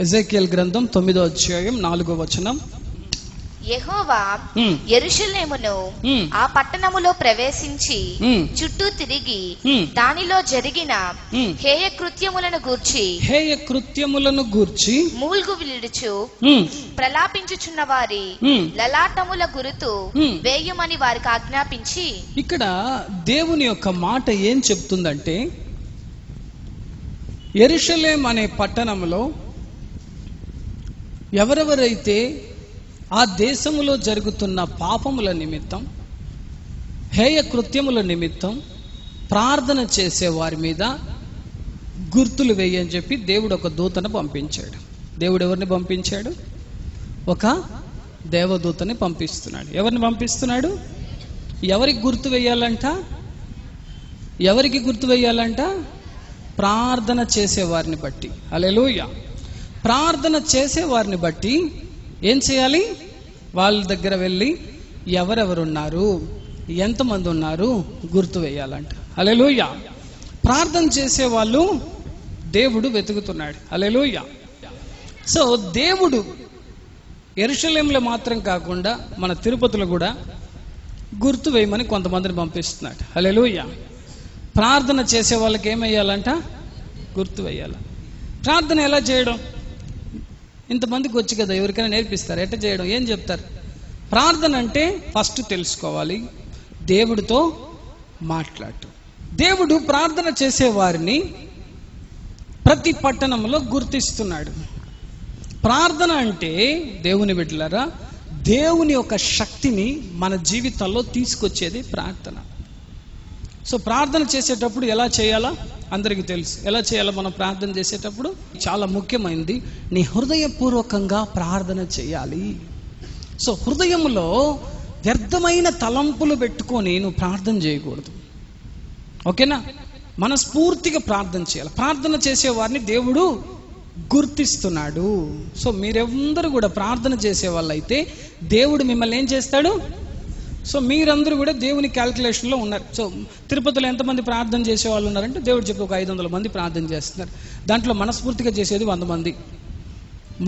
Ezekiel గ్రంథం 9వ అధ్యాయం 4వ వచనం. యెహోవా యెరూషలేమును ఆ పట్టణములో ప్రవేశించి చుట్టూ తిరిగి దానిలో జరిగిన హేయ కృత్యములను గూర్చి మూల్గు విడుచు ప్రలాపించుచున్న వారి లలాటముల గురుతు వేయుమని వారికి ఆజ్ఞాపించి. ఇక్కడ దేవుని యొక్క మాట ఏం చెప్తుందంటే, యెరూషలేం అనే పట్టణంలో ఎవరెవరైతే ఆ దేశములో జరుగుతున్న పాపముల నిమిత్తం, హేయ కృత్యముల నిమిత్తం ప్రార్థన చేసే వారి మీద గుర్తులు వేయని చెప్పి దేవుడు ఒక దూతను పంపించాడు. దేవుడు ఎవరిని పంపించాడు? ఒక దేవదూతని పంపిస్తున్నాడు. ఎవరిని పంపిస్తున్నాడు? ఎవరికి గుర్తు వేయాలంట? ఎవరికి గుర్తు వేయాలంట? ప్రార్థన చేసేవారిని బట్టి. హల్లెలూయా. ప్రార్థన చేసేవారిని బట్టి ఏం చేయాలి? వాళ్ళ దగ్గర వెళ్ళి ఎవరెవరున్నారు, ఎంతమంది ఉన్నారు గుర్తు వేయాలంట. హల్లెలూయా. ప్రార్థన చేసే వాళ్ళు దేవుడు వెతుకుతున్నాడు. హల్లెలూయా. సో దేవుడు యెరూషలేములో మాత్రం కాకుండా మన తిరుపతిలో కూడా గుర్తు వేయమని కొంతమందిని పంపిస్తున్నాడు. హల్లెలూయా. ప్రార్థన చేసే వాళ్ళకి ఏమయ్యాలంట? గుర్తు వేయాలి. ప్రార్థన ఎలా చేయడం? ఇంతమందికి వచ్చి కదా, ఎవరికైనా నేర్పిస్తారు ఎట్లా చేయడం? ఏం చెప్తారు? ప్రార్థన అంటే ఫస్ట్ తెలుసుకోవాలి, దేవుడితో మాట్లాడు. దేవుడు ప్రార్థన చేసే వారిని ప్రతి పట్టణంలో గుర్తిస్తున్నాడు. ప్రార్థన అంటే దేవుని బిడ్డలారా, దేవుని యొక్క శక్తిని మన జీవితంలో తీసుకొచ్చేది ప్రార్థన. సో ప్రార్థన చేసేటప్పుడు ఎలా చేయాలా అందరికీ తెలుసు. ఎలా చేయాలో మనం ప్రార్థన చేసేటప్పుడు చాలా ముఖ్యమైనది, నీ హృదయపూర్వకంగా ప్రార్థన చేయాలి. సో హృదయంలో వ్యర్థమైన తలంపులు పెట్టుకొని నువ్వు ప్రార్థన చేయకూడదు. ఓకేనా? మనస్ఫూర్తిగా ప్రార్థన చేయాలి. ప్రార్థన చేసేవారిని దేవుడు గుర్తిస్తున్నాడు. సో మీరెందరూ కూడా ప్రార్థన చేసే వాళ్ళైతే దేవుడు మిమ్మల్ని ఏం చేస్తాడు? సో మీరందరూ కూడా దేవుని క్యాల్కులేషన్లో ఉన్నారు. సో తిరుపతిలో ఎంతమంది ప్రార్థన చేసే వాళ్ళు ఉన్నారంటే దేవుడు చెప్పి ఒక 500 మంది ప్రార్థన చేస్తున్నారు. దాంట్లో మనస్ఫూర్తిగా చేసేది 100 మంది.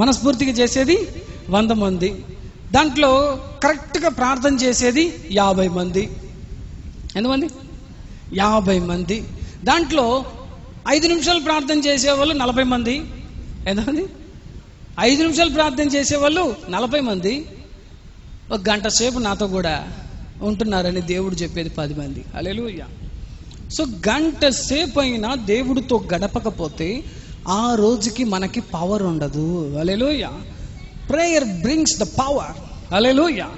మనస్ఫూర్తిగా చేసేది 100 మంది. దాంట్లో కరెక్ట్గా ప్రార్థన చేసేది 50 మంది. ఎంతమంది? 50 మంది. దాంట్లో 5 నిమిషాలు ప్రార్థన చేసేవాళ్ళు 40 మంది. ఎంతమంది? 5 నిమిషాలు ప్రార్థన చేసేవాళ్ళు 40 మంది. ఒక గంట సేపు నాతో కూడా ఉంటున్నారని దేవుడు చెప్పేది 10 మంది. హల్లెలూయా. సో గంట సేపు అయినా దేవుడితో గడపకపోతే ఆ రోజుకి మనకి పవర్ ఉండదు. Hallelujah. Prayer brings the power. Hallelujah.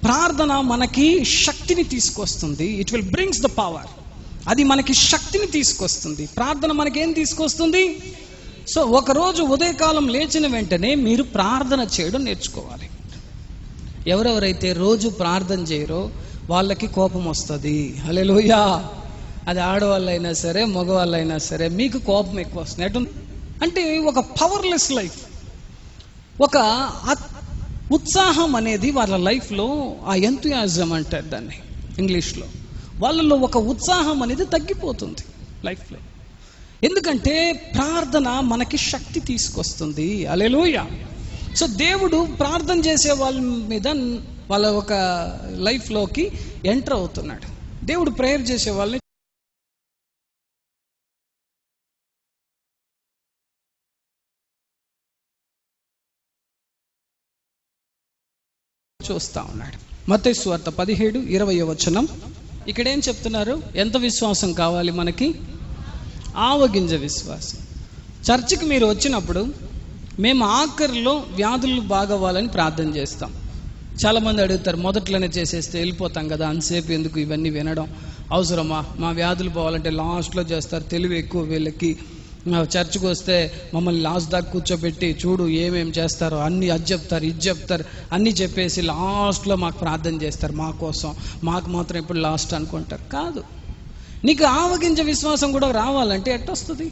ప్రార్థన మనకి శక్తిని తీసుకొస్తుంది. It will brings the power. అది మనకి శక్తిని తీసుకొస్తుంది. ప్రార్థన మనకేం తీసుకొస్తుంది? సో ఒకరోజు ఉదయకాలం లేచిన వెంటనే మీరు ప్రార్థన చేయడం నేర్చుకోవాలి. ఎవరెవరైతే రోజు ప్రార్థన చేయరో వాళ్ళకి కోపం వస్తుంది. హల్లెలూయా. అది ఆడవాళ్ళైనా సరే మగవాళ్ళైనా సరే మీకు కోపం ఎక్కువ వస్తుంది. ఎటు అంటే ఒక పవర్లెస్ లైఫ్, ఒక ఉత్సాహం అనేది వాళ్ళ లైఫ్లో, ఆ ఎంతూయాజం అంటారు దాన్ని ఇంగ్లీష్లో, వాళ్ళలో ఒక ఉత్సాహం అనేది తగ్గిపోతుంది లైఫ్లో. ఎందుకంటే ప్రార్థన మనకి శక్తి తీసుకొస్తుంది. హల్లెలూయా. సో దేవుడు ప్రార్థన చేసే వాళ్ళ మీద వాళ్ళ ఒక లైఫ్లోకి ఎంటర్ అవుతున్నాడు. దేవుడు ప్రేయర్ చేసే వాళ్ళని చూస్తా ఉన్నాడు. మత్తయి సువార్త 17:20 వచనం. ఇక్కడ ఏం చెప్తున్నారు? ఎంత విశ్వాసం కావాలి మనకి? ఆవగింజ విశ్వాసం. చర్చికి మీరు వచ్చినప్పుడు మేము ఆఖరిలో వ్యాధులు బాగవ్వాలని ప్రార్థన చేస్తాం. చాలామంది అడుగుతారు, మొదట్లోనే చేసేస్తే వెళ్ళిపోతాం కదా, అంతసేపు ఎందుకు ఇవన్నీ వినడం అవసరమా? మా వ్యాధులు పోవాలంటే లాస్ట్లో చేస్తారు, తెలివి ఎక్కువ వీళ్ళకి. చర్చికి వస్తే మమ్మల్ని లాస్ట్ దాకా కూర్చోబెట్టి చూడు ఏమేమి చేస్తారో అన్నీ అది చెప్తారు ఇది చెప్తారు అన్నీ చెప్పేసి లాస్ట్లో మాకు ప్రార్థన చేస్తారు, మా కోసం, మాకు మాత్రం ఇప్పుడు లాస్ట్ అనుకుంటారు. కాదు, నీకు ఆవగింజ విశ్వాసం కూడా రావాలంటే ఎట్టొస్తుంది?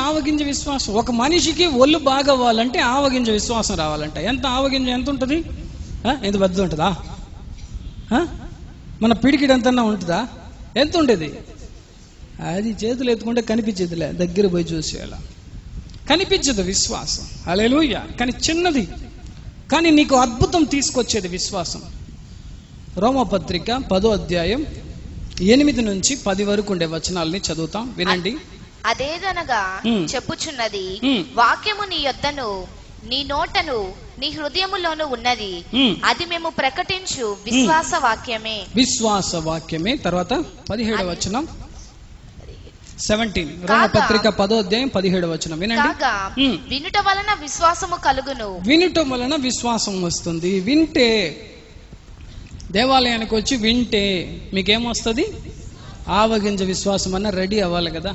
ఆవగింజ విశ్వాసం? ఒక మనిషికి ఒళ్ళు బాగవ్వాలంటే ఆవగింజ విశ్వాసం రావాలంట. ఎంత ఆవగింజ ఎంత ఉంటుంది? ఎంత పెద్ద ఉంటుందా? మన పిడికిడి ఎంతన్నా ఉంటుందా? ఎంత ఉండేది? అది చేతులు ఎత్తుకుంటే కనిపించేదిలే, దగ్గర పోయి చూసేయాల. కనిపించదు విశ్వాసం, హల్లెలూయా, కానీ చిన్నది, కానీ నీకు అద్భుతం తీసుకొచ్చేది విశ్వాసం. రోమపత్రిక 10వ అధ్యాయం 8 నుంచి 10 వరకు ఉండే వచనాలని చదువుతాం, వినండి. అదేదనగా చెప్పుచున్నది, వాక్యము నీ యొద్దను నీ నోటను నీ హృదయములోను ఉన్నది, అది మేము ప్రకటించు విశ్వాస వాక్యమే. విశ్వాస వాక్యమే. తర్వాత 17వ వచనం 17, రోమపత్రిక 10వ అధ్యాయం 17వ వచనం వినండి. కాగా వినుట వలన విశ్వాసము కలుగును. వినుట వలన విశ్వాసం వస్తుంది. వింటే, దేవాలయానికి వచ్చి వింటే మీకేమొస్తుంది? ఆవగింజ విశ్వాసం అన్న రెడీ అవ్వాలి కదా.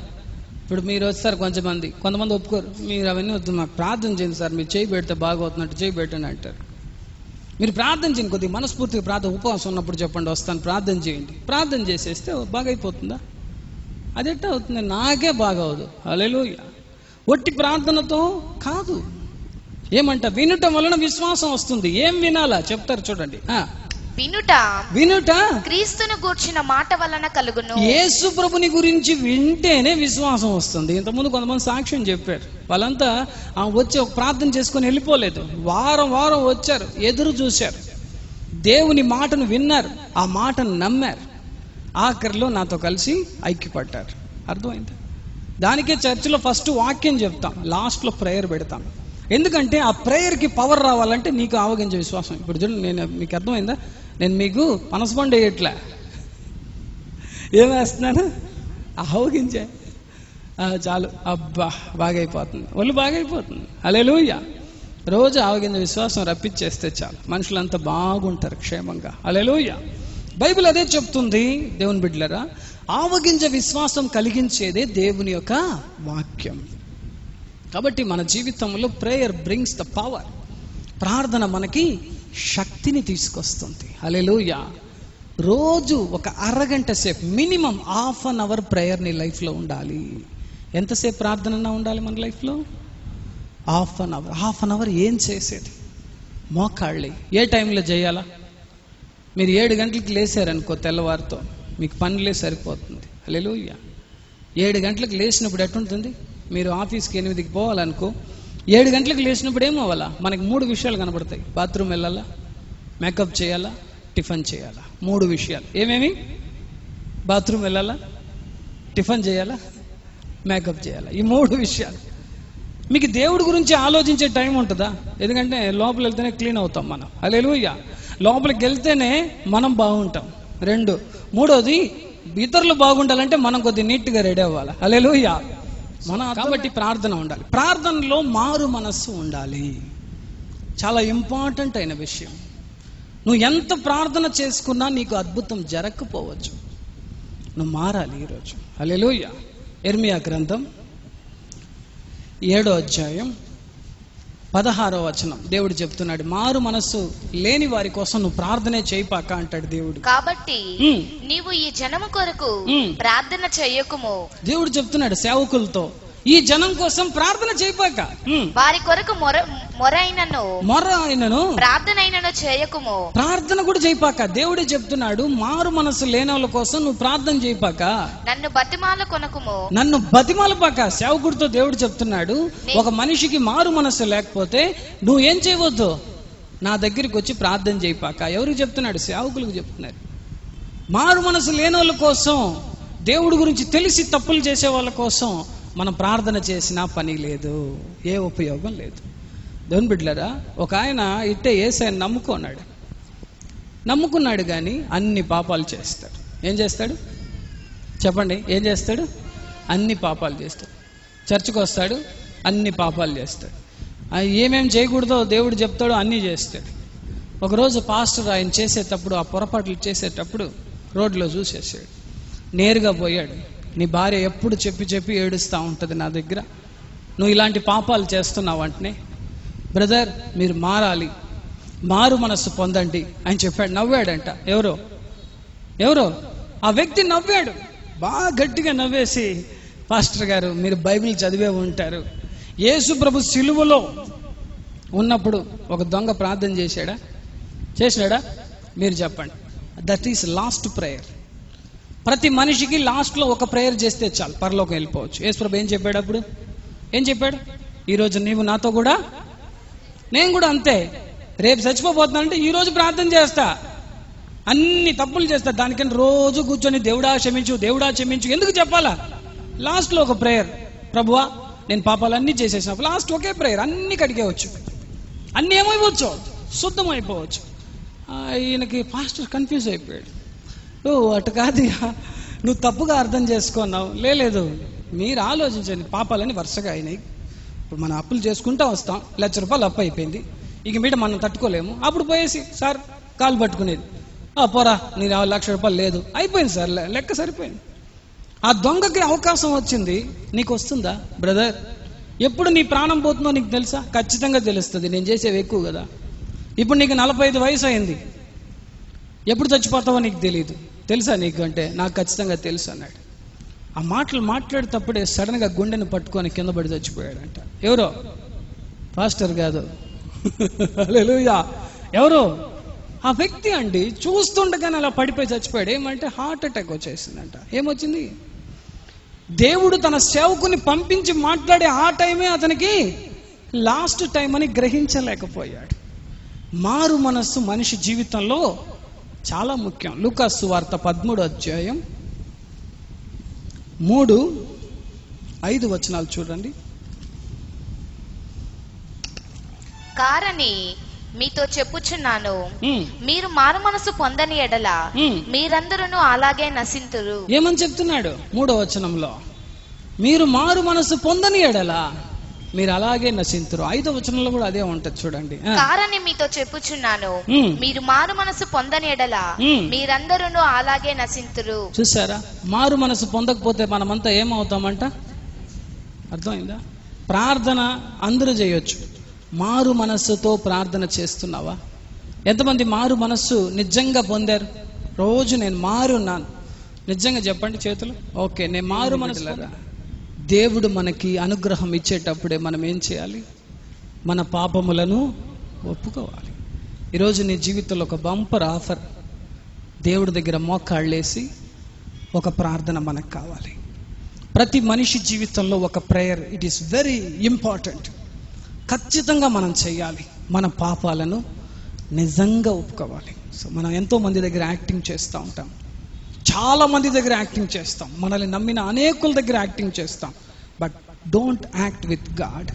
ఇప్పుడు మీరు వస్తారు, కొంతమంది ఒప్పుకోరు. మీరు అవన్నీ వద్దు, మాకు ప్రార్థన చేయండి సార్, మీరు చేయి పెడితే బాగవుతున్నట్టు చేయి పెట్టండి అంటారు. మీరు ప్రార్థన చేయండి, కొద్దిగా మనస్ఫూర్తిగా ప్రార్థన, ఉపవాసం ఉన్నప్పుడు చెప్పండి వస్తాను ప్రార్థన చేయండి. ప్రార్థన చేసేస్తే బాగైపోతుందా? అదెట్టా అవుతుంది? నాకే బాగవదు. హల్లెలూయా. ఒట్టి ప్రార్థనతో కాదు. ఏమంట? వినుట వలన విశ్వాసం వస్తుంది. ఏం వినాలా చెప్తారు చూడండి. వినుట క్రీస్తును గూర్చిన మాట వలన కలుగును. యేసు ప్రభుని గురించి వింటేనే విశ్వాసం వస్తుంది. ఇంతకుముందు కొంతమంది సాక్ష్యం చెప్పారు. వాళ్ళంతా వచ్చి ఒక ప్రార్థన చేసుకొని వెళ్ళిపోలేదు. వారం వచ్చారు, ఎదురు చూశారు, దేవుని మాటను విన్నారు, ఆ మాటను నమ్మారు, ఆఖరిలో నాతో కలిసి ఐక్యపడ్డారు. అర్థమైంది? దానికే చర్చిలో ఫస్ట్ వాక్యం చెప్తాం, లాస్ట్లో ప్రేయర్ పెడతాం. ఎందుకంటే ఆ ప్రేయర్కి పవర్ రావాలంటే నీకు ఆవగించ విశ్వాసం. ఇప్పుడు చూడండి, నేను మీకు అర్థమైందా? నేను మీకు పనసపండు వేయట్లే, ఏమేస్తున్నాను? ఆవగించే చాలు, అబ్బా బాగైపోతుంది, ఒళ్ళు బాగైపోతుంది. హల్లెలూయా. రోజు ఆవగించ విశ్వాసం రప్పించేస్తే చాలు, మనుషులంతా బాగుంటారు క్షేమంగా. హల్లెలూయా. బైబిల్ అదే చెప్తుంది. దేవుని బిడ్డలారా, ఆవగింజ విశ్వాసం కలిగించేదే దేవుని యొక్క వాక్యం. కాబట్టి మన జీవితంలో ప్రేయర్ బ్రింగ్స్ ద పవర్. ప్రార్థన మనకి శక్తిని తీసుకొస్తుంది. హల్లెలూయా. రోజు ఒక అరగంట సేపు, మినిమం ½ అన్ అవర్ ప్రేయర్ నీ లైఫ్లో ఉండాలి. ఎంతసేపు ప్రార్థన ఉండాలి మన లైఫ్లో? ½ అన్ అవర్. ఏం చేసేది? మోకాళ్ళి. ఏ టైంలో చేయాలా? మీరు 7 గంటలకు లేసారనుకో, తెల్లవారితో మీకు పనులే సరిపోతుంది. హల్లెలూయా. 7 గంటలకు లేచినప్పుడు ఎట్టుంటుంది? మీరు ఆఫీస్కి 8కి పోవాలనుకో, 7 గంటలకు లేచినప్పుడు ఏమవ్వాలా? మనకి 3 విషయాలు కనబడతాయి. బాత్రూమ్ వెళ్ళాలా, మేకప్ చేయాలా, టిఫిన్ చేయాలా. 3 విషయాలు. ఏమేమి? బాత్రూమ్ వెళ్ళాలా, టిఫిన్ చేయాలా, మేకప్ చేయాలా. ఈ 3 విషయాలు. మీకు దేవుడి గురించి ఆలోచించే టైం ఉంటుందా? ఎందుకంటే లోపల వెళ్తేనే క్లీన్ అవుతాం మనం. హల్లెలూయా. లోపలికి వెళ్తేనే మనం బాగుంటాం. 2, 3వది ఇతరులు బాగుండాలంటే మనం కొద్దిగా నీట్గా రెడీ అవ్వాలి. హల్లెలూయా. కాబట్టి ప్రార్థన ఉండాలి. ప్రార్థనలో మారు మనస్సు ఉండాలి. చాలా ఇంపార్టెంట్ అయిన విషయం. నువ్వు ఎంత ప్రార్థన చేసుకున్నా నీకు అద్భుతం జరగకపోవచ్చు. నువ్వు మారాలి ఈరోజు. హల్లెలూయా. ఇర్మియా గ్రంథం 7వ అధ్యాయం 16వ వచనం దేవుడు చెప్తున్నాడు, మారు మనస్సు లేని వారి కోసం నువ్వు ప్రార్థనే చేయపాక అంటాడు దేవుడు. కాబట్టి నీవు ఈ జనము కొరకు ప్రార్థన చేయకుము. దేవుడు చెప్తున్నాడు సేవకులతో, ఈ జనం కోసం ప్రార్థన చేయపాక, వారి కొరకు మొరైనను ప్రార్థనైనను చేయకుము. ప్రార్థన కూడా చేయపాక. దేవుడే చెప్తున్నాడు, మారు మనసు లేని వాళ్ళ కోసం నువ్వు ప్రార్థన చేయపాక, నన్ను బతిమాల కొనకుము, నన్ను బతిమాలపాక. సేవకుడితో దేవుడు చెప్తున్నాడు, ఒక మనిషికి మారు మనసు లేకపోతే నువ్వు ఏం చేయవద్దు, నా దగ్గరికి వచ్చి ప్రార్థన చేయపాక. ఎవరికి చెప్తున్నాడు? సేవకులకు చెప్తున్నారు. మారు మనసు లేని వాళ్ళ కోసం, దేవుడి గురించి తెలిసి తప్పులు చేసే వాళ్ళ కోసం మనం ప్రార్థన చేసినా పని లేదు, ఏ ఉపయోగం లేదు. దేవుని బిడ్డలారా, ఒక ఆయన ఇట్టే యేసయ్యను నమ్ముకున్నాడు కానీ అన్ని పాపాలు చేస్తాడు. ఏం చేస్తాడు చెప్పండి? ఏం చేస్తాడు? అన్ని పాపాలు చేస్తాడు. చర్చికి వస్తాడు, అన్ని పాపాలు చేస్తాడు. ఏమేం చేయకూడదో దేవుడు చెప్తాడో అన్నీ చేస్తాడు. ఒకరోజు పాస్టర్ ఆయన చేసేటప్పుడు, ఆ పొరపాట్లు చేసేటప్పుడు రోడ్లో చూసేసాడు. నేరుగా పోయాడు, నీ భార్య ఎప్పుడు చెప్పి ఏడుస్తూ ఉంటుంది నా దగ్గర, నువ్వు ఇలాంటి పాపాలు చేస్తున్నావు అంటే, బ్రదర్ మీరు మారాలి, మారు మనస్సు పొందండి అని చెప్పాడు. నవ్వాడంట. ఎవరో ఆ వ్యక్తి నవ్వాడు, బాగా గట్టిగా నవ్వేసి, పాస్టర్ గారు మీరు బైబిల్ చదివే ఉంటారు, యేసు ప్రభు సిలువలో ఉన్నప్పుడు ఒక దొంగ ప్రార్థన చేశాడా? మీరు చెప్పండి. That is lost prayer. ప్రతి మనిషికి లాస్ట్లో ఒక ప్రేయర్ చేస్తే చాలు, పరలోకం వెళ్ళిపోవచ్చు. యేసు ప్రభు ఏం చెప్పాడు? అప్పుడు ఏం చెప్పాడు? ఈరోజు నీవు నాతో కూడా, నేను కూడా అంతే. రేపు చచ్చిపోతున్నా అంటే ఈరోజు ప్రార్థన చేస్తా, అన్ని తప్పులు చేస్తా. దానికంటే రోజు కూర్చొని దేవుడా క్షమించు, దేవుడా క్షమించు ఎందుకు చెప్పాలా? లాస్ట్లో ఒక ప్రేయర్, ప్రభువా నేను పాపాలన్నీ చేసేసినప్పుడు లాస్ట్ ఒకే ప్రేయర్, అన్ని కడిగేవచ్చు, అన్ని ఏమైపోవచ్చు, శుద్ధం అయిపోవచ్చు. ఈయనకి పాస్టర్ కన్ఫ్యూజ్ అయిపోయాడు. ఓ అటు కాదు, నువ్వు తప్పుగా అర్థం చేసుకున్నావు. లేదు, మీరు ఆలోచించండి, పాపాలని వరుసగా అయినాయి. ఇప్పుడు మనం అప్పులు చేసుకుంటా వస్తాం, ₹1,00,000 అప్పు అయిపోయింది, ఇక మీద మనం తట్టుకోలేము. అప్పుడు పోయేసి సార్ కాలు పట్టుకునేది, పోరా నీ ₹1,00,000 లేదు, అయిపోయింది సార్, లెక్క సరిపోయింది. ఆ దొంగకి అవకాశం వచ్చింది, నీకు వస్తుందా బ్రదర్? ఎప్పుడు నీ ప్రాణం పోతుందో నీకు తెలుసా? ఖచ్చితంగా తెలుస్తుంది, నేను చేసేవి ఎక్కువ కదా. ఇప్పుడు నీకు 45 వయసు అయింది, ఎప్పుడు చచ్చిపోతావో నీకు తెలియదు, తెలుసా నీకు అంటే నాకు ఖచ్చితంగా తెలుసు అన్నాడు. ఆ మాటలు మాట్లాడేటప్పుడే సడన్ గా గుండెను పట్టుకొని కింద పడి చచ్చిపోయాడంట. ఎవరో పాస్టర్ కాదు, హల్లెలూయా, ఎవరో ఆ వ్యక్తి అండి. చూస్తుండగానే అలా పడిపోయి చచ్చిపోయాడు. ఏమంటే హార్ట్ అటాక్ వచ్చేసిందంట. ఏమొచ్చింది? దేవుడు తన సేవకుని పంపించి మాట్లాడే ఆ టైమే అతనికి లాస్ట్ టైం అని గ్రహించలేకపోయాడు. మారు మనస్సు మనిషి జీవితంలో చాలా ముఖ్యం. లూకాసు సువార్త 13వ అధ్యాయం 3-5 వచనాలు చూడండి. కారని మీతో చెప్పుచున్నాను, మీరు మారు మనసు పొందని ఎడల మీరందరూ అలాగే నశింతురు. ఏమని చెప్తున్నాడు? 3వ వచనంలో మీరు మారు మనసు పొందని ఎడల మీరు అలాగే నశింతురు. 5వ వచనంలో కూడా అదే ఉంటది చూడండి. కారని మీతో చెప్పుచున్నాను, మీరు మారు మనసు పొందని ఎడల మీరందరూ అలాగే నశింతురు. చూసారా? మారు మనసు పొందకపోతే మనమంతా ఏమవుతామంట? అర్థమైందా? ప్రార్థన అందరూ చేయొచ్చు, మారు మనస్సుతో ప్రార్థన చేస్తున్నావా? ఎంతమంది మారు మనస్సు నిజంగా పొందారు? రోజు నేను మారున్నాను, నిజంగా చెప్పండి చేతులు. ఓకే, నేను మారు మనసు. దేవుడు మనకి అనుగ్రహం ఇచ్చేటప్పుడే మనం ఏం చేయాలి? మన పాపములను ఒప్పుకోవాలి. ఈరోజు నీ జీవితంలో ఒక బంపర్ ఆఫర్, దేవుడి దగ్గర మోకాళ్ళేసి ఒక ప్రార్థన మనకు కావాలి. ప్రతి మనిషి జీవితంలో ఒక prayer, it is very important. ఖచ్చితంగా మనం చేయాలి. మన పాపాలను నిజంగా ఒప్పుకోవాలి. సో మనం ఎంతో మంది దగ్గర యాక్టింగ్ చేస్తూ ఉంటాం, చాలా మంది దగ్గర యాక్టింగ్ చేస్తాం, మనల్ని నమ్మిన అనేకుల దగ్గర యాక్టింగ్ చేస్తాం. But don't act with God.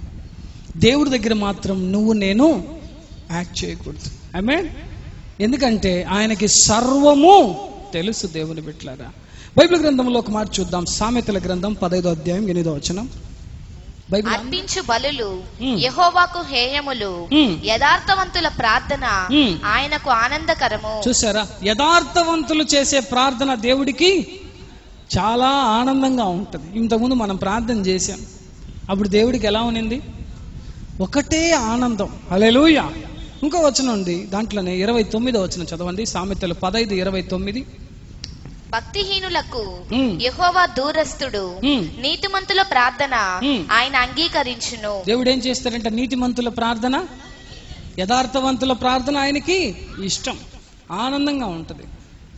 దేవుడి దగ్గర మాత్రం నువ్వు నేను యాక్ట్ చేయకూడదు. ఆమేన్. ఎందుకంటే ఆయనకి సర్వము తెలుసు. దేవుని బిడ్డలారా, బైబిల్ గ్రంథంలో ఒక మాట చూద్దాం. సామెతల గ్రంథం 15వ అధ్యాయం 8వ వచనం. అర్పించు బలులు యెహోవాకు హేయములు, యథార్థవంతుల ప్రార్థన ఆయనకు ఆనందకరము. చూసారా? యథార్థవంతులు చేసే ప్రార్థన దేవుడికి చాలా ఆనందంగా ఉంటుంది. ఇంతకుముందు మనం ప్రార్థన చేశాం, అప్పుడు దేవుడికి ఎలా ఉన్నింది? ఒకటే ఆనందం. హల్లెలూయా. ఇంకో వచనం ఉంది దాంట్లోనే, 29వ వచనం చదవండి. సామెతలు 15:29. భక్తిహీనులకు యెహోవా దూరస్తుడు, నీతిమంతుల ప్రార్థన ఆయన అంగీకరించును. దేవుడు ఏం చేస్తాడంటే నీతిమంతుల ప్రార్థన, యథార్థవంతుల ప్రార్థన ఆయనకి ఇష్టం, ఆనందంగా ఉంటుంది.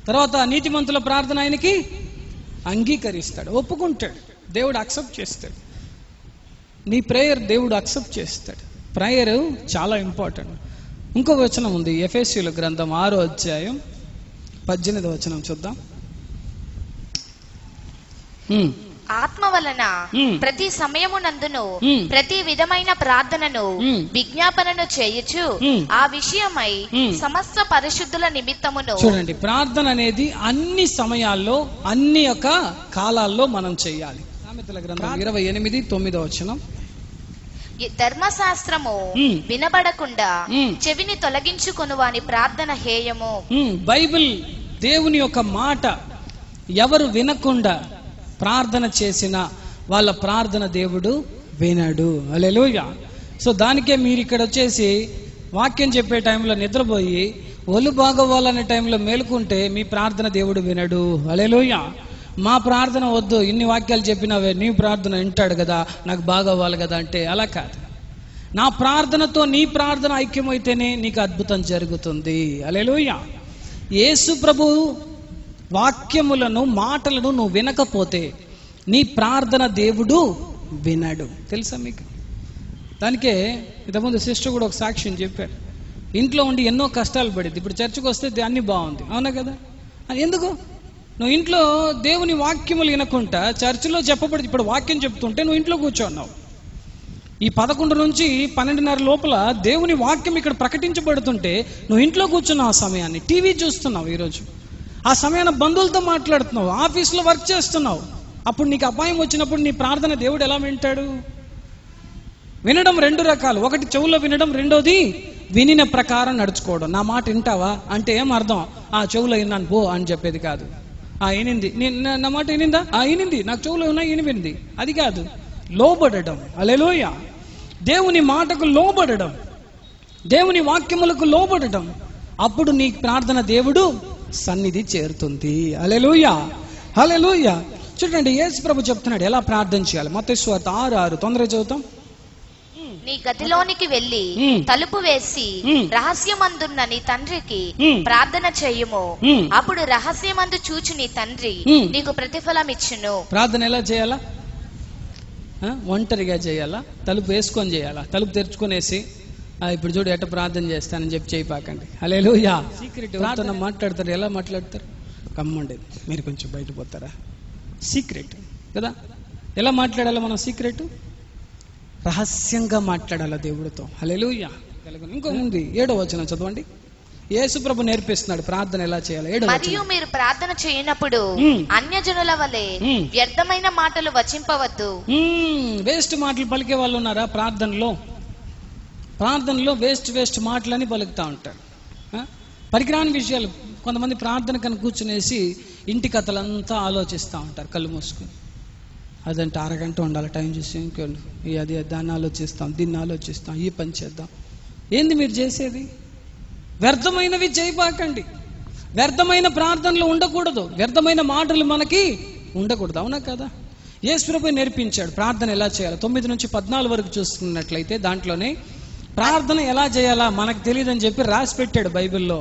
తర్వాత నీతిమంతుల ప్రార్థన ఆయనకి అంగీకరిస్తాడు, ఒప్పుకుంటాడు. దేవుడు అక్సెప్ట్ చేస్తాడు. నీ ప్రేయర్ దేవుడు అక్సెప్ట్ చేస్తాడు. ప్రేయర్ చాలా ఇంపార్టెంట్. ఇంకో వచనం ఉంది, ఎఫెసీయుల గ్రంథం 6వ అధ్యాయం 18వ వచనం చూద్దాం. ఆత్మ వలన ప్రతి సమయమునందును ప్రతి విధమైన ప్రార్థనను విజ్ఞాపనను చేయుచు ఆ విషయమై సమస్త పరిశుద్ధుల నిమిత్తమును. చూడండి, ప్రార్థన అనేది అన్ని సమయాల్లో అన్ని యొక్క కాలాల్లో మనం చేయాలి. సామెతల గ్రంథం 28:9వ వచనం. ధర్మశాస్త్రము వినబడకుండా చెవిని తొలగించుకొను వాని ప్రార్థన హేయము. బైబిల్ దేవుని యొక్క మాట ఎవరు వినకుండా ప్రార్థన చేసిన వాళ్ళ ప్రార్థన దేవుడు వినడు. హల్లెలూయా. సో దానికే మీరు ఇక్కడ వచ్చేసి వాక్యం చెప్పే టైంలో నిద్రపోయి ఒళ్ళు బాగోవాలనే టైంలో మేలుకుంటే మీ ప్రార్థన దేవుడు వినడు. హల్లెలూయా. మా ప్రార్థన వద్దు, ఇన్ని వాక్యాలు చెప్పినావే, నీ ప్రార్థన వింటాడు కదా, నాకు బాగోవాలి కదా అంటే అలా కాదు. నా ప్రార్థనతో నీ ప్రార్థన ఐక్యమైతేనే నీకు అద్భుతం జరుగుతుంది. హల్లెలూయా. యేసు ప్రభు వాక్యములను మాటలను నువ్వు వినకపోతే నీ ప్రార్థన దేవుడు వినడు. తెలుసా మీకు? దానికే ఇంతకుముందు సిస్టర్ కూడా ఒక సాక్ష్యం చెప్పారు. ఇంట్లో ఉండి ఎన్నో కష్టాలు పడింది, ఇప్పుడు చర్చకు వస్తే అన్నీ బాగుంది. అవునా కదా? ఎందుకు? నువ్వు ఇంట్లో దేవుని వాక్యములు వినకుండా చర్చిలో చెప్పబడి ఇప్పుడు వాక్యం చెప్తుంటే నువ్వు ఇంట్లో కూర్చోన్నావు. ఈ 11 నుంచి 12:30 లోపల దేవుని వాక్యం ఇక్కడ ప్రకటించబడుతుంటే నువ్వు ఇంట్లో కూర్చున్నావు. ఆ సమయాన్ని టీవీ చూస్తున్నావు. ఈరోజు ఆ సమయాన్ని బంధువులతో మాట్లాడుతున్నావు, ఆఫీస్లో వర్క్ చేస్తున్నావు. అప్పుడు నీకు అపాయం వచ్చినప్పుడు నీ ప్రార్థన దేవుడు ఎలా వింటాడు? వినడం 2 రకాలు. ఒకటి చెవుల్లో వినడం, రెండోది వినిన ప్రకారం నడుచుకోవడం. నా మాట వింటావా అంటే ఏం అర్థం? చెవులో విన్నాను పో అని చెప్పేది కాదు. వినింది, నా మాట వినిందా? వినింది, నాకు చెవులో ఉన్నా వినింది, అది కాదు. లోబడడం. హల్లెలూయా. దేవుని మాటకు లోబడడం, దేవుని వాక్యములకు లోబడడం. అప్పుడు నీ ప్రార్థన దేవుడు సన్నిధి చేరుతుంది. హల్లెలూయా, హల్లెలూయా. చూడండి, యేసు ప్రభు చెప్తున్నాడు ఎలా ప్రార్థన చేయాలి. మత్తయి సువార్త 6:6 తొందరగా చదువుతాం. నీ గదిలోనికి వెళ్ళి తలుపు వేసి రహస్యమందున్న నీ తండ్రికి ప్రార్థన చెయ్యుము. అప్పుడు రహస్యమందు చూచి నీ తండ్రి నీకు ప్రతిఫలం ఇచ్చును. ప్రార్థన ఎలా చేయాలా? ఒంటరిగా చేయాలా? తలుపు వేసుకొని చేయాలా? తలుపు తెరుచుకునేసి ఇప్పుడు చూడు ఎట్ట ప్రార్థన చేస్తానని చెప్పి చేయపాకండి. హల్లెలూయా. సీక్రెట్ ప్రార్థన మాట్లాడతారు. ఎలా మాట్లాడతారు? కమ్మండి, మీరు కొంచెం బయట పోతారా? సీక్రెట్ కదా. ఎలా మాట్లాడాలి మనం? సీక్రెట్ రహస్యంగా మాట్లాడాలి దేవుడితో. హల్లెలూయా. ఇంకో ఉంది 7వ వచనం చదవండి. యేసు ప్రభు నేర్పిస్తున్నాడు ప్రార్థన ఎలా చేయాలి. 7వ వచనం. మరియు మీరు ప్రార్థన చేయనప్పుడు అన్యజనుల వలె వ్యర్థమైన మాటలు వచింపవద్దు. వేస్ట్ మాటలు పలికే వాళ్ళు ఉన్నారా? ప్రార్థనలో వేస్ట్ మాటలని పలుకుతా ఉంటారు. పనికిరాని విషయాలు. కొంతమంది ప్రార్థన కనుక కూర్చునేసి ఇంటి కథలంతా ఆలోచిస్తూ ఉంటారు కళ్ళు మూసుకుని. అదంటే అరగంట ఉండాలి టైం చూసి, అది దాన్ని ఆలోచిస్తాం, దీన్ని ఆలోచిస్తాం, ఈ పని చేద్దాం. ఏంది మీరు చేసేది? వ్యర్థమైనవి చేయబాకండి. వ్యర్థమైన ప్రార్థనలు ఉండకూడదు, వ్యర్థమైన మాటలు మనకి ఉండకూడదు. అవునా కదా? యేసు ప్రభువు నేర్పించాడు ప్రార్థన ఎలా చేయాలి. 9 నుంచి 14 వరకు చూసుకున్నట్లయితే దాంట్లోనే ప్రార్థన ఎలా చేయాలా మనకు తెలియదని చెప్పి రాసి పెట్టాడు బైబిల్లో.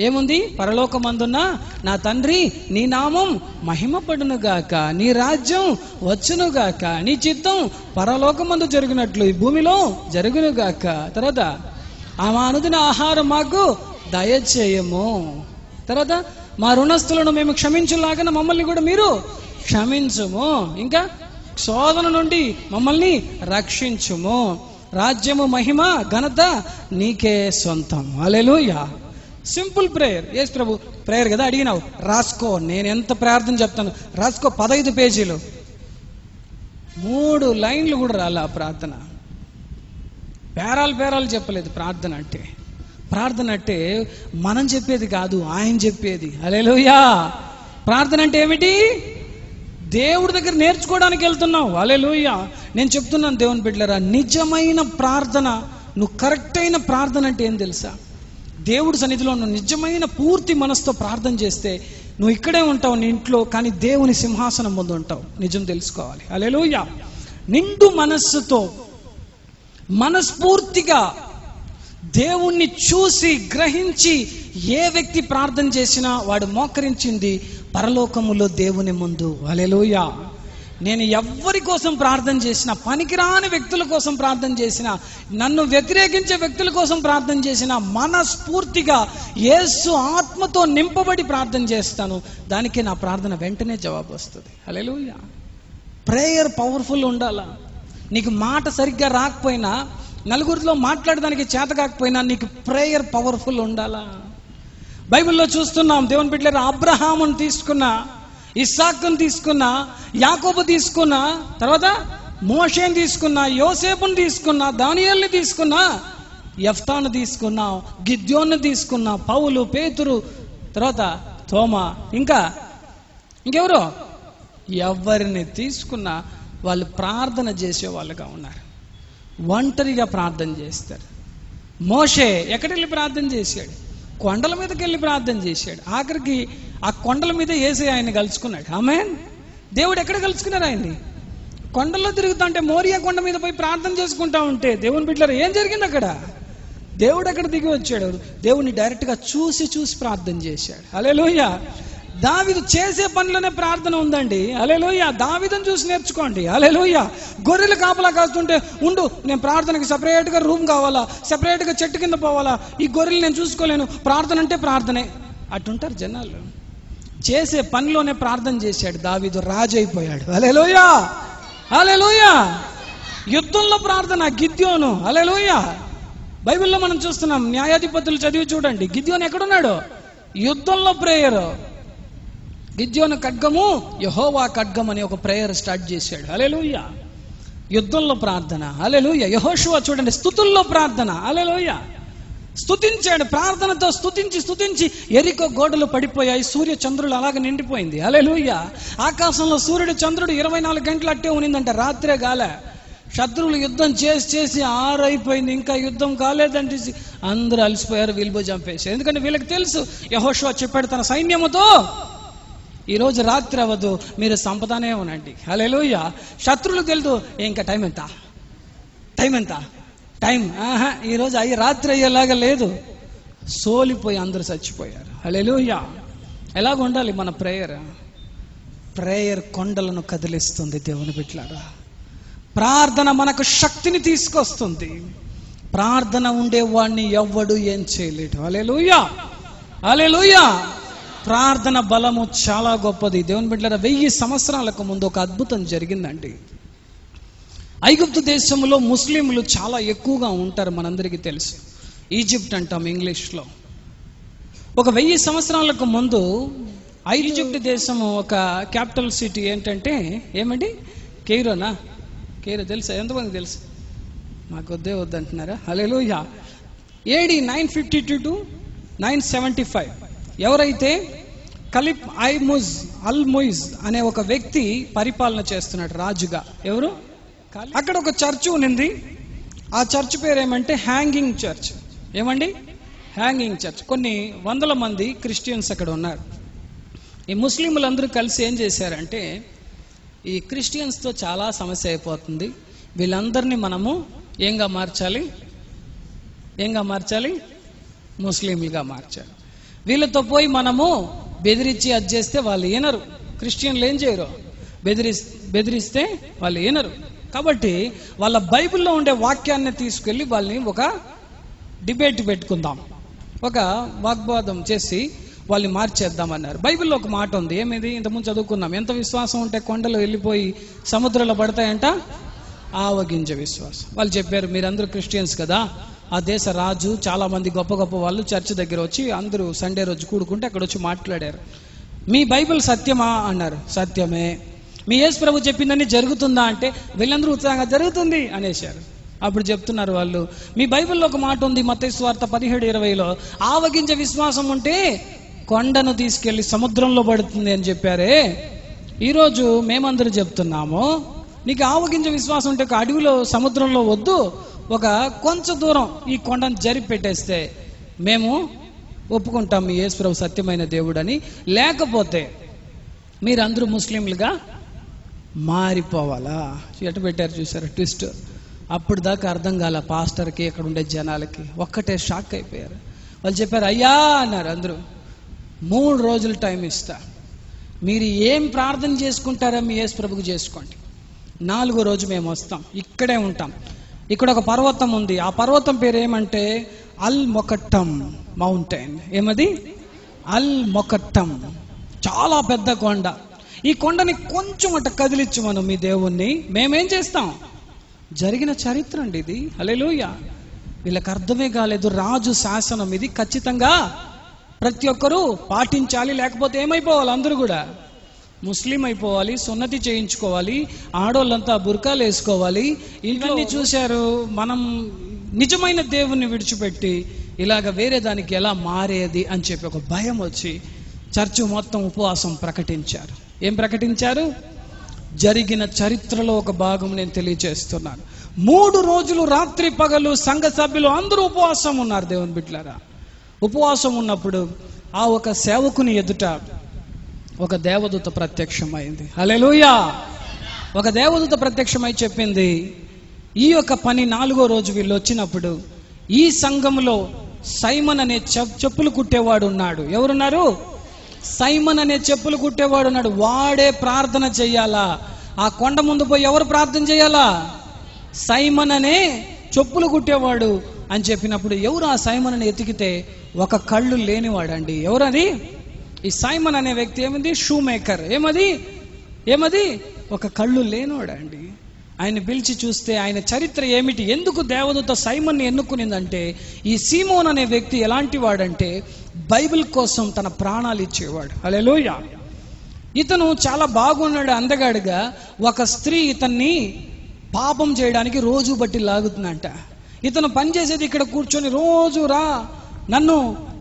ఏముంది? పరలోకమందున్న నా తండ్రి, నీ నామం మహిమపడునుగాక, నీ రాజ్యం వచ్చునుగాక, నీ చిత్తం పరలోకమందు జరిగినట్లు ఈ భూమిలో జరుగునుగాక. తర్వాత మా అనుదిన ఆహారం మాకు దయచేయము. తర్వాత మా రుణస్థులను మేము క్షమించులాగా మమ్మల్ని కూడా మీరు క్షమించుము. ఇంకా శోధన నుండి మమ్మల్ని రక్షించుము. రాజ్యము, మహిమ, ఘనత నీకే సొంతం. హల్లెలూయా. Simple prayer. యేసు ప్రభు ప్రేయర్ కదా అడిగినావు, రాసుకో. నేను ఎంత ప్రార్థన చెప్తాను రాసుకో. 15 పేజీలు, 3 లైన్లు కూడా రాలే ఆ ప్రార్థన. పేరాలు చెప్పలేదు ప్రార్థన అంటే. ప్రార్థన అంటే మనం చెప్పేది కాదు, ఆయన చెప్పేది. హల్లెలూయా. ప్రార్థన అంటే ఏమిటి? దేవుడి దగ్గర నేర్చుకోవడానికి వెళ్తున్నావు. హల్లెలూయా. నేను చెప్తున్నాను దేవుని బిడ్డలారా, నిజమైన ప్రార్థన, నువ్వు కరెక్ట్ అయిన ప్రార్థన అంటే ఏం తెలుసా? దేవుడి సన్నిధిలో నువ్వు నిజమైన పూర్తి మనసుతో ప్రార్థన చేస్తే నువ్వు ఇక్కడే ఉంటావు నీ ఇంట్లో, కానీ దేవుని సింహాసనం ముందు ఉంటావు. నిజం తెలుసుకోవాలి. హల్లెలూయా. నిండు మనస్సుతో మనస్ఫూర్తిగా దేవుణ్ణి చూసి గ్రహించి ఏ వ్యక్తి ప్రార్థన చేసినా వాడు మోకరించింది పరలోకములో దేవుని ముందు. హల్లెలూయా. నేను ఎవ్వరి కోసం ప్రార్థన చేసినా, పనికిరాని వ్యక్తుల కోసం ప్రార్థన చేసినా, నన్ను వ్యతిరేకించే వ్యక్తుల కోసం ప్రార్థన చేసినా, మనస్ఫూర్తిగా యేసు ఆత్మతో నింపబడి ప్రార్థన చేస్తాను. దానికి నా ప్రార్థన వెంటనే జవాబు వస్తుంది. హల్లెలూయా. ప్రేయర్ పవర్ఫుల్ ఉండాలా. నీకు మాట సరిగ్గా రాకపోయినా, నలుగురిలో మాట్లాడడానికి చేత కాకపోయినా, నీకు ప్రేయర్ పవర్ఫుల్ ఉండాలా. బైబిల్లో చూస్తున్నాం దేవుని బిడ్డలారా, అబ్రహామును తీసుకున్నా, ఇస్సాకును తీసుకున్నా, యాకోబు తీసుకున్నా, తర్వాత మోషేని తీసుకున్నా, యోసేపుని తీసుకున్నా, దానియేలుని తీసుకున్నా, యెఫ్తాను తీసుకున్నా, గిద్యోను తీసుకున్నా, పౌలు, పేతురు, తర్వాత తోమా, ఇంకెవరు ఎవరిని తీసుకున్నా వాళ్ళు ప్రార్థన చేసే వాళ్ళుగా ఉన్నారు. ఒంటరిగా ప్రార్థన చేస్తారు. మోషే ఎక్కడికి వెళ్ళి ప్రార్థన చేశాడు? కొండల మీదకి వెళ్ళి ప్రార్థన చేశాడు. ఆఖరికి ఆ కొండల మీద యేసే ఆయన కలుసుకున్నాడు. ఆమేన్. దేవుడు ఎక్కడ కలుసుకున్నారు ఆయన్ని? కొండల్లో తిరుగుతా ఉంటే, మోరియా కొండ మీద పోయి ప్రార్థన చేసుకుంటా ఉంటే దేవుని బిడ్డలారా ఏం జరిగింది అక్కడ? దేవుడు అక్కడ దిగి వచ్చాడు. దేవుని డైరెక్ట్గా చూసి ప్రార్థన చేశాడు. హల్లెలూయా. దావీదు చేసే పనిలోనే ప్రార్థన ఉందండి. హల్లెలూయా. దావీదుని చూసి నేర్చుకోండి. హల్లెలూయా. గొర్రెలు కాపలా కాస్తుంటే ఉండు, నేను ప్రార్థనకి సెపరేట్గా రూమ్ కావాలా, సెపరేట్గా చెట్టు కింద పోవాలా, ఈ గొర్రెలు నేను చూసుకోలేను, ప్రార్థన అంటే ప్రార్థనే అటుంటారు జనాలు. చేసే పనిలోనే ప్రార్థన చేశాడు దావీదు, రాజు అయిపోయాడు. హల్లెలూయా. హల్లెలూయా. యుద్ధంలో ప్రార్థన గిద్యోను. హల్లెలూయా. బైబిల్లో మనం చూస్తున్నాం, న్యాయాధిపతులు చదివి చూడండి, గిద్యోను ఎక్కడున్నాడు? యుద్ధంలో ప్రేయర్. గిద్యోను ఖడ్గము యెహోవా ఖడ్గం అని ఒక ప్రేయర్ స్టార్ట్ చేశాడు. హల్లెలూయా. యుద్ధంలో ప్రార్థన. హల్లెలూయా. యెహోషువ చూడండి, స్తుతుల్లో ప్రార్థన. హల్లెలూయా. స్తుతించాడు, ప్రార్థనతో స్తుతించి ఎరికో గోడలు పడిపోయాయి, సూర్య చంద్రులు అలాగ నిండిపోయింది. హల్లెలూయా. ఆకాశంలో సూర్యుడు చంద్రుడు 24 గంటలు అట్టే ఉనిందంట, రాత్రే గాలే. శత్రువులు యుద్ధం చేసి ఆరైపోయింది, ఇంకా యుద్ధం కాలేదంటే అందరూ అలసిపోయారు, వీళ్ళు చంపేశారు. ఎందుకంటే వీళ్ళకి తెలుసు, యెహోషువ చెప్పాడు తన సైన్యముతో, ఈరోజు రాత్రి అవ్వదు, మీరు సంపదానే ఉనండి. హల్లెలూయా. శత్రువులకు తెలుసు, ఇంకా టైం ఎంత ఈరోజు రాత్రి అయ్యేలాగా లేదు, సోలిపోయి అందరూ చచ్చిపోయారు. హల్లెలూయా. ఎలాగ ఉండాలి మన ప్రేయర్ కొండలను కదిలిస్తుంది దేవుని బిడ్డలారా. ప్రార్థన మనకు శక్తిని తీసుకొస్తుంది. ప్రార్థన ఉండేవాడిని ఎవ్వడు ఏం చేయలేడు. హల్లెలూయా. హల్లెలూయా. ప్రార్థన బలము చాలా గొప్పది. దేవుని బిడ్డలారా, 1000 సంవత్సరాలకు ముందు ఒక అద్భుతం జరిగిందండి. ఐగుప్తు దేశంలో ముస్లింలు చాలా ఎక్కువగా ఉంటారు, మనందరికీ తెలుసు. ఈజిప్ట్ అంటాం ఇంగ్లీష్లో. ఒక 1000 సంవత్సరాలకు ముందు ఈజిప్ట్ దేశము ఒక క్యాపిటల్ సిటీ ఏంటంటే ఏమండి? కేరో తెలుసా? ఎంతమంది తెలుసు? మాకు వద్దంటున్నారా? హల్లెలూయా. AD 952 to 975 ఎవరైతే ఖలీఫ్ అల్ ముయిజ్ అనే ఒక వ్యక్తి పరిపాలన చేస్తున్నాడు రాజుగా. ఎవరు? అక్కడ ఒక చర్చ్ ఉన్నింది. ఆ చర్చ్ పేరు ఏమంటే హ్యాంగింగ్ చర్చ్. ఏమండి? Hanging church. కొన్ని వందల మంది క్రిస్టియన్స్ అక్కడ ఉన్నారు. ఈ ముస్లింలందరూ కలిసి ఏం చేశారంటే, ఈ క్రిస్టియన్స్తో చాలా సమస్య అయిపోతుంది, వీళ్ళందరినీ మనము ఏంగా మార్చాలి? ముస్లింలుగా మార్చాలి. వీళ్ళతో పోయి మనము బెదిరించి అది చేస్తే వాళ్ళు వినరు. క్రిస్టియన్లు ఏం చేయరు? బెదిరిస్తే వాళ్ళు వినరు. కాబట్టి వాళ్ళ బైబిల్లో ఉండే వాక్యాన్ని తీసుకెళ్ళి వాళ్ళని ఒక డిబేట్ పెట్టుకుందాం, ఒక వాగ్వాదం చేసి వాళ్ళని మార్చేద్దామన్నారు. బైబిల్లో ఒక మాట ఉంది, ఏమిది? ఇంతకుముందు చదువుకున్నాం. ఎంత విశ్వాసం ఉంటే కొండలు వెళ్ళిపోయి సముద్రంలో పడతాయంట? ఆవగింజ విశ్వాసం. వాళ్ళు చెప్పారు, మీరందరూ క్రిస్టియన్స్ కదా, ఆ దేశ రాజు చాలా మంది గొప్ప గొప్ప వాళ్ళు చర్చ్ దగ్గర వచ్చి అందరూ సండే రోజు కూడుకుంటే అక్కడ వచ్చి మాట్లాడారు. మీ బైబిల్ సత్యమా అన్నారు. సత్యమే. మీ యేసు ప్రభు చెప్పిందని జరుగుతుందా అంటే వీళ్ళందరూ ఉత్సాహంగా జరుగుతుంది అనేశారు. అప్పుడు చెప్తున్నారు వాళ్ళు, మీ బైబిల్లో ఒక మాట ఉంది, మత్తయి సువార్త 17:20లో, ఆవగింజ విశ్వాసం ఉంటే కొండను తీసుకెళ్లి సముద్రంలో పడుతుంది అని చెప్పారే. ఈరోజు మేమందరూ చెప్తున్నాము, నీకు ఆవగింజ విశ్వాసం ఉంటే ఒక అడవిలో సముద్రంలో వద్దు, ఒక కొంచెం దూరం ఈ కొండను జరిపి పెట్టేస్తే మేము ఒప్పుకుంటాం మీ యేసు ప్రభు సత్యమైన దేవుడని. లేకపోతే మీరందరూ ముస్లింలుగా మారిపోవాలా. ఎటు పెట్టారు చూసారా ట్విస్ట్. అప్పుడు దాకా అర్థం కాల పాస్టర్కి, ఇక్కడ ఉండే జనాలకి. ఒక్కటే షాక్ అయిపోయారు. వాళ్ళు చెప్పారు, అయ్యా అన్నారు అందరూ, 3 రోజులు టైం ఇస్తా, మీరు ఏం ప్రార్థన చేసుకుంటారో మీ యేసు ప్రభుకి చేసుకోండి, 4వ రోజు మేము వస్తాం, ఇక్కడే ఉంటాం. ఇక్కడ ఒక పర్వతం ఉంది, ఆ పర్వతం పేరు ఏమంటే అల్ మొకట్టం మౌంటైన్. ఏమది? అల్ మొకట్టం. చాలా పెద్ద కొండ. ఈ కొండని కొంచెం అట్ట కదిలిచ్చు మనం మీ దేవుణ్ణి, మేమేం చేస్తాం? జరిగిన చరిత్ర అండి ఇది. హల్లెలూయా. వీళ్ళకి అర్థమే కాలేదు, రాజు శాసనం ఇది, ఖచ్చితంగా ప్రతి ఒక్కరూ పాటించాలి, లేకపోతే ఏమైపోవాలి? అందరూ కూడా ముస్లిం అయిపోవాలి, సున్నతి చేయించుకోవాలి, ఆడోళ్ళంతా బుర్కాలు వేసుకోవాలి. ఇవన్నీ చూశారు. మనం నిజమైన దేవుణ్ణి విడిచిపెట్టి ఇలాగ వేరే దానికి ఎలా మారేది అని చెప్పి ఒక భయం వచ్చి చర్చ్ మొత్తం ఉపవాసం ప్రకటించారు. ఏం ప్రకటించారు? జరిగిన చరిత్రలో ఒక భాగం నేను తెలియజేస్తున్నాను. 3 రోజులు రాత్రి పగలు సంఘ సభ్యులు అందరూ ఉపవాసం ఉన్నారు. దేవుని బిడ్డలారా, ఉపవాసం ఉన్నప్పుడు ఆ ఒక సేవకుని ఎదుట ఒక దేవదూత ప్రత్యక్షమైంది. హల్లెలూయా. ఒక దేవదూత ప్రత్యక్షమై చెప్పింది, ఈ యొక్క పని 4వ రోజు వీళ్ళు వచ్చినప్పుడు ఈ సంఘంలో సైమన్ అనే చెప్పులు కుట్టేవాడు ఉన్నాడు. ఎవరున్నారు? సైమన్ అనే చెప్పులు కుట్టేవాడు ఉన్నాడు, వాడే ప్రార్థన చెయ్యాలా. ఆ కొండ ముందు పోయి ఎవరు ప్రార్థన చేయాలా? సైమన్ అనే చెప్పులు కుట్టేవాడు అని చెప్పినప్పుడు ఎవరు ఆ సైమన్ అని ఎతికితే ఒక కళ్ళు లేనివాడండి. ఎవరది? ఈ సైమన్ అనే వ్యక్తి ఏమిది? Shoe maker. ఏమది? ఒక కళ్ళు లేనివాడండి. ఆయన పిలిచి చూస్తే ఆయన చరిత్ర ఏమిటి, ఎందుకు దేవదూత సైమన్ని ఎన్నుకునిందంటే, ఈ సీమోన్ అనే వ్యక్తి ఎలాంటి వాడంటే బైబిల్ కోసం తన ప్రాణాలు ఇచ్చేవాడు. హల్లెలూయా. ఇతను చాలా బాగున్నాడు, అందగాడుగా. ఒక స్త్రీ ఇతన్ని పాపం చేయడానికి రోజు బట్టి లాగుతుందంట. ఇతను పనిచేసేది ఇక్కడ కూర్చొని రోజు రా నన్ను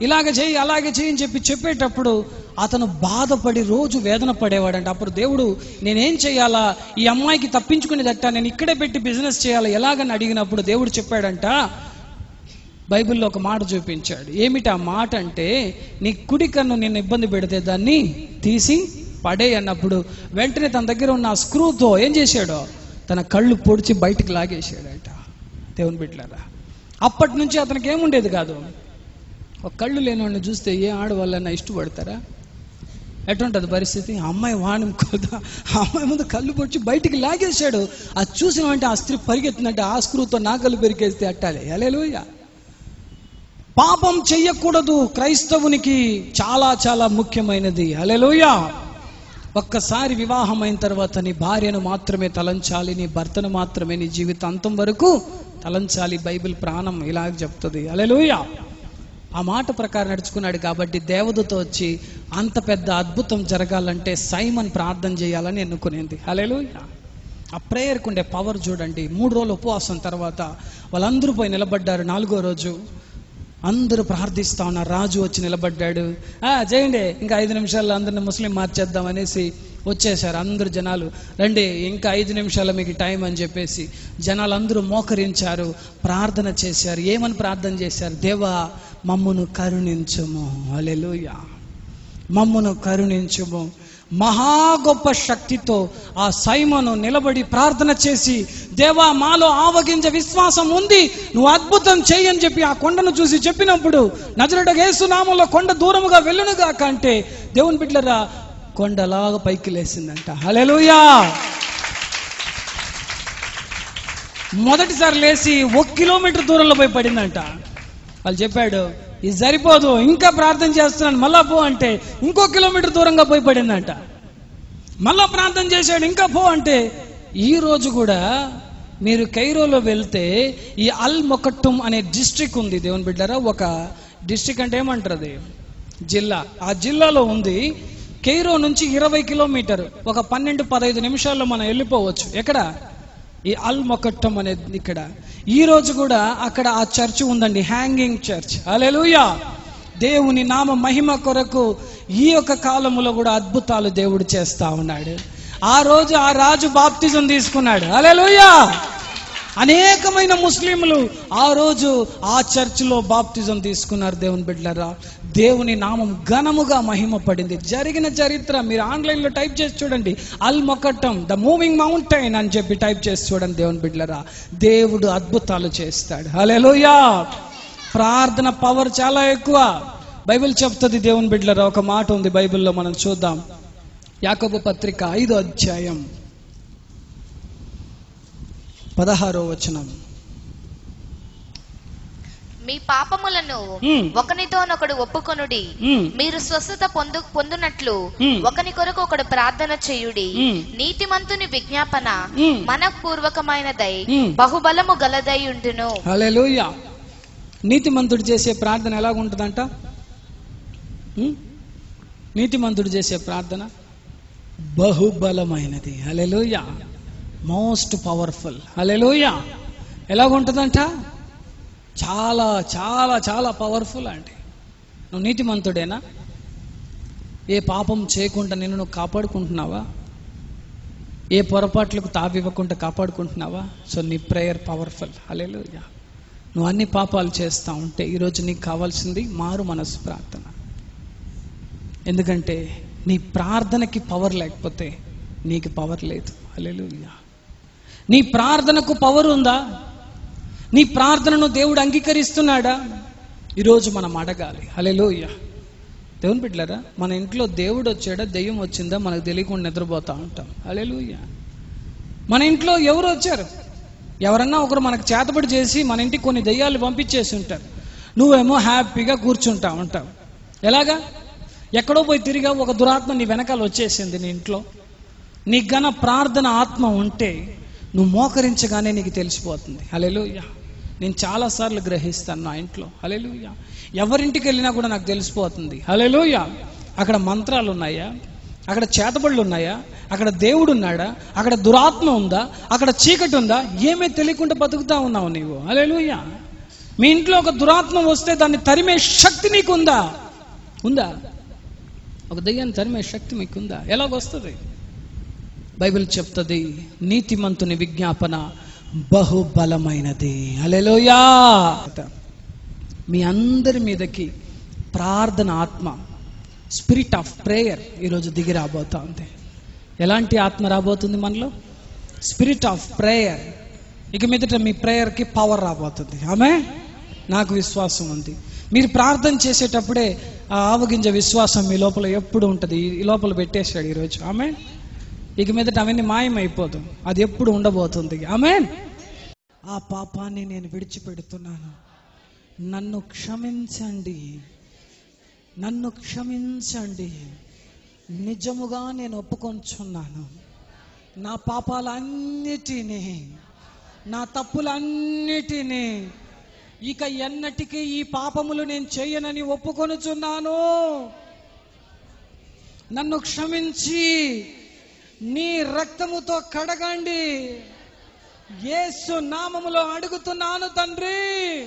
ఇలాగ చేయి అలాగే చేయి అని చెప్పేటప్పుడు అతను బాధపడి రోజు వేదన పడేవాడంట. అప్పుడు దేవుడు నేనేం చేయాలా, ఈ అమ్మాయికి తప్పించుకునేదట్ట, నేను ఇక్కడే పెట్టి బిజినెస్ చేయాలా ఎలాగని అడిగినప్పుడు దేవుడు చెప్పాడంట, బైబిల్లో ఒక మాట చూపించాడు. ఏమిటి ఆ మాట అంటే, నీ కుడి కన్ను నిన్ను ఇబ్బంది పెడితే దాన్ని తీసి పడే అన్నప్పుడు వెంటనే తన దగ్గర ఉన్న ఆ స్క్రూతో ఏం చేశాడో తన కళ్ళు పొడిచి బయటికి లాగేసాడట. దేవుని బిడ్డలారా, అప్పటి నుంచి అతనికి ఏముండేది కాదు. ఒక కళ్ళు లేనివాడిని చూస్తే ఏ ఆడవాళ్ళన్నా ఇష్టపడతారా? ఎటుంటుంది పరిస్థితి? అమ్మాయి వాణం కదా, ఆ అమ్మాయి ముందు కళ్ళు పొడిచి బయటికి లాగేశాడు. అది చూసిన వెంటనే ఆ స్త్రీ పరిగెత్తినట్టు ఆ స్క్రూతో నా కళ్ళు పెరిగేస్తే అట్టాలే. హల్లెలూయా. పాపం చెయ్యకూడదు క్రైస్తవునికి చాలా చాలా ముఖ్యమైనది. హల్లెలూయా. ఒక్కసారి వివాహం అయిన తర్వాత నీ భార్యను మాత్రమే తలంచాలి, నీ భర్తను మాత్రమే నీ జీవితాంతం వరకు తలంచాలి. బైబిల్ ప్రాణం ఇలాగ చెప్తుంది. హల్లెలూయా. ఆ మాట ప్రకారం నడుచుకున్నాడు కాబట్టి దేవదూత వచ్చి అంత పెద్ద అద్భుతం జరగాలంటే సైమన్ ప్రార్థన చేయాలని ఎన్నుకునేది. హల్లెలూయా. ఆ ప్రేయర్కు ఉండే పవర్ చూడండి. 3 రోజులు ఉపవాసం తర్వాత వాళ్ళందరూ పోయి నిలబడ్డారు. 4వ రోజు అందరూ ప్రార్థిస్తా ఉన్నారు. రాజు వచ్చి నిలబడ్డాడు. చేయండి, ఇంకా 5 నిమిషాల్లో అందరిని ముస్లిం మార్చేద్దాం అనేసి వచ్చేసారు అందరు జనాలు. రండి, ఇంకా 5 నిమిషాలు మీకు టైం అని చెప్పేసి జనాలు అందరూ మోకరించారు, ప్రార్థన చేశారు. ఏమని ప్రార్థన చేశారు? దేవా మమ్మును కరుణించుము. హల్లెలూయా. మమ్మును కరుణించుము. మహా గొప్ప శక్తితో ఆ సైమను నిలబడి ప్రార్థన చేసి, దేవా మాలో ఆవగింజ విశ్వాసం ఉంది, నువ్వు అద్భుతం చేయని చెప్పి ఆ కొండను చూసి చెప్పినప్పుడు నజరేయుడైన యేసు నామములో కొండ దూరముగా వెళ్ళునుగాక అంటే దేవుని బిడ్డలారా కొండలాగా పైకి లేసిందంట. హల్లెలూయా. మొదటిసారి లేచి 1 కిలోమీటర్ దూరంలో పోయి పడిందంట. వాళ్ళు చెప్పాడు, ఇది సరిపోదు, ఇంకా ప్రార్థన చేస్తున్నాను, మళ్ళా పో అంటే ఇంకో కిలోమీటర్ దూరంగా పోయి పడిందంట. మళ్ళా ప్రార్థన చేశాడు, ఇంకా పో అంటే. ఈ రోజు కూడా మీరు కైరోలో వెళ్తే ఈ అల్ మొకట్టుం అనే డిస్ట్రిక్ట్ ఉంది. దేవుని బిడ్డారా, ఒక డిస్ట్రిక్ట్ అంటే ఏమంటారు, అది జిల్లా. ఆ జిల్లాలో ఉంది. కైరో నుంచి 20 కిలోమీటర్, ఒక 12-15 నిమిషాల్లో మనం వెళ్ళిపోవచ్చు. ఎక్కడ? ఈ అల్ మొకట్టం అనేది ఇక్కడ. ఈ రోజు కూడా అక్కడ ఆ చర్చ్ ఉందండి, హ్యాంగింగ్ చర్చ్. హల్లెలూయా. దేవుని నామ మహిమ కొరకు ఈ యొక్క కాలములో కూడా అద్భుతాలు దేవుడు చేస్తా ఉన్నాడు. ఆ రోజు ఆ రాజు బాప్తిజం తీసుకున్నాడు. హల్లెలూయా. అనేకమైన ముస్లింలు ఆ రోజు ఆ చర్చిలో బాప్తిజం తీసుకున్నారు. దేవుని బిడ్డలారా, దేవుని నామం ఘనముగా మహిమ పడింది. జరిగిన చరిత్ర మీరు ఆన్లైన్లో టైప్ చేసి చూడండి. అల్ మొకట్టం ద మూవింగ్ మౌంటైన్ అని చెప్పి టైప్ చేసి చూడండి. దేవుని బిడ్డలారా, దేవుడు అద్భుతాలు చేస్తాడు. హల్లెలూయా. ప్రార్థన పవర్ చాలా ఎక్కువ. బైబిల్ చెప్తుంది. దేవుని బిడ్డలారా, ఒక మాట ఉంది బైబిల్లో, మనం చూద్దాం. యాకోబు పత్రిక 5వ అధ్యాయం 16వ వచనం. మీ పాపములను ఒకనితోనొకడు ఒప్పుకొనుడి, మీరు స్వస్థత పొందునట్లు ఒకని కొరకు ఒకడు ప్రార్థన చేయుడి. నీతిమంతుని విజ్ఞాపన మనఃపూర్వకమైనదై బహుబలము గలదై ఉండును. హల్లెలూయా. నీతిమంతుడు చేసే ప్రార్థన ఎలాగుంటుందంట? నీతిమంతుడు చేసే ప్రార్థన బహుబలమైనది. హల్లెలూయా. Most powerful. హల్లెలూయా. ఎలాగుంటుందంట? చాలా చాలా చాలా పవర్ఫుల్ అండి. నువ్వు నీతిమంతుడేనా? ఏ పాపం చేయకుండా నిన్ను నువ్వు కాపాడుకుంటున్నావా? ఏ పొరపాట్లకు తావివ్వకుండా కాపాడుకుంటున్నావా? సో నీ ప్రేయర్ పవర్ఫుల్. హల్లెలూయా. నువ్వు అన్ని పాపాలు చేస్తూ ఉంటే ఈరోజు నీకు కావాల్సింది మారు మనసు ప్రార్థన. ఎందుకంటే నీ ప్రార్థనకి పవర్ లేకపోతే నీకు పవర్ లేదు. హల్లెలూయా. నీ ప్రార్థనకు పవర్ ఉందా? నీ ప్రార్థనను దేవుడు అంగీకరిస్తున్నాడా? ఈరోజు మనం అడగాలి. హల్లెలూయా. దేవుని బిడ్డలారా, మన ఇంట్లో దేవుడు వచ్చాడా దెయ్యం వచ్చిందా మనకు తెలియకుండా నిద్రపోతా ఉంటాం. హల్లెలూయా. మన ఇంట్లో ఎవరు వచ్చారు? ఎవరన్నా ఒకరు మనకు చేతబడి చేసి మన ఇంటికి కొన్ని దెయ్యాలు పంపించేసి ఉంటారు. నువ్వేమో హ్యాపీగా కూర్చుంటా ఉంటావు. ఎలాగా? ఎక్కడో పోయి తిరిగా ఒక దురాత్మ నీ వెనకాల వచ్చేసింది నీ ఇంట్లో. నీకు గన ప్రార్థన ఆత్మ ఉంటే నువ్వు మోకరించగానే నీకు తెలిసిపోతుంది. హల్లెలూయా. నేను చాలాసార్లు గ్రహిస్తాను నా ఇంట్లో. హల్లెలూయా. ఎవరింటికి వెళ్ళినా కూడా నాకు తెలిసిపోతుంది. హల్లెలూయా. అక్కడ మంత్రాలు ఉన్నాయా? అక్కడ చేతబడులు ఉన్నాయా? అక్కడ దేవుడు ఉన్నాడా? అక్కడ దురాత్మ ఉందా? అక్కడ చీకటి ఉందా? ఏమీ తెలియకుండా బతుకుతా ఉన్నావు నీవు. హల్లెలూయా. మీ ఇంట్లో ఒక దురాత్మ వస్తే దాన్ని తరిమే శక్తి నీకుందా? ఉందా? ఒక దెయ్యాన్ని తరిమే శక్తి మీకుందా? ఎలాగొస్తుంది? బైబిల్ చెప్తుంది, నీతిమంతుని విజ్ఞాపన బహుబలమైనది. హల్లెలూయా. మీ అందరి మీదకి ప్రార్థన ఆత్మ, స్పిరిట్ ఆఫ్ ప్రేయర్ ఈరోజు దిగి రాబోతా ఉంది. ఎలాంటి ఆత్మ రాబోతుంది మనలో? Spirit of prayer. ఇక మీదట మీ ప్రేయర్కి పవర్ రాబోతుంది. ఆమె నాకు విశ్వాసం ఉంది. మీరు ప్రార్థన చేసేటప్పుడే ఆ ఆవగింజ విశ్వాసం మీ లోపల ఎప్పుడు ఉంటుంది. ఈ లోపల పెట్టేశాడు ఈరోజు. ఆమె ఇక మీదట అవన్నీ మాయమైపోదు. అది ఎప్పుడు ఉండబోతుంది. ఆమె ఆ పాపాన్ని నేను విడిచిపెడుతున్నాను, నన్ను క్షమించండి, నన్ను క్షమించండి, నిజముగా నేను ఒప్పుకొంచున్నాను. నా పాపాలన్నిటినీ, నా తప్పులన్నిటినీ ఇక ఎన్నటికీ ఈ పాపములు నేను చేయనని ఒప్పుకొనుచున్నాను. నన్ను క్షమించి నీ రక్తముతో కడగండి. యేసు నామములో అడుగుతున్నాను తండ్రి.